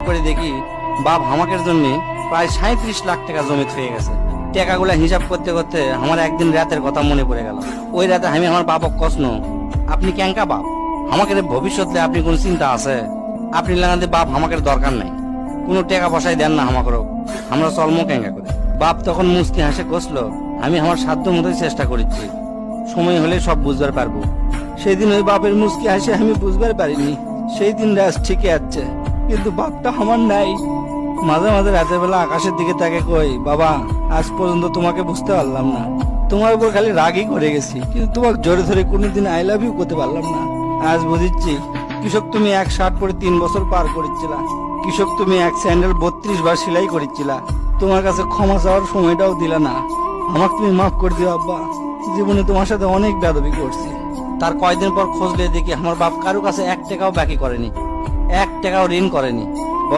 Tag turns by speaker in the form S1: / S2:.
S1: করে দেখি বাপ আমাকের জন্য প্রায় 37 লাখ টাকা জমি হয়ে গেছে। টাকাগুলা হিসাব করতে করতে আমার একদিন রাতের কথা মনে পড়ে গেল। ওই রাতে আমি আমার বাপক কষন, আপনি ক্যাঙ্কা বাপ, আমাকে ভবিষ্যতে আপনি কোন চিন্তা আছে? আপনি লাগাতে বাপ আমাকে দরকার নাই, কোনো টাকা পয়সাই দেন না আমাকেও, আমরা চলমো ক্যাঙ্কা করে। বাপ তখন মুস্কি হাসে কষলো, আমি আমার সাধ্য মতোই চেষ্টা করেছি, সময় হলে সব বুঝবার পারবো। সেদিন ওই বাপের মুস্কি হাসে আমি বুঝবার পারিনি। সেই দিন রাত ঠিকই আছে, কিন্তু বাপটা আমার নাই। মাঝে মাঝে রাতের বেলা আকাশের দিকে তাকে কই, বাবা আজ পর্যন্ত তোমাকে বুঝতে পারলাম না, তোমার উপর খালি রাগই করে গেছি, কিন্তু তোমাকে জোরে ধরে কোনোদিন আই লাভ ইউ করতে পারলাম না। আজ বুঝিচ্ছি কৃষক তুমি এক শার্ট পরে 3 বছর পার করেছিলা, কৃষক তুমি এক স্যান্ডেল 32 বার সেলাই করেছিলা, তোমার কাছে ক্ষমা চাওয়ার সময়টাও দিলা না। আমাকে তুমি মাফ করে দিও আব্বা, জীবনে তোমার সাথে অনেক বেয়াদবি করছি। তার কয়দিন পর খোঁজলে দেখি আমার বাপ কারো কাছে 1 টাকাও বাকি করেনি, 1 টাকাও ঋণ করেনি।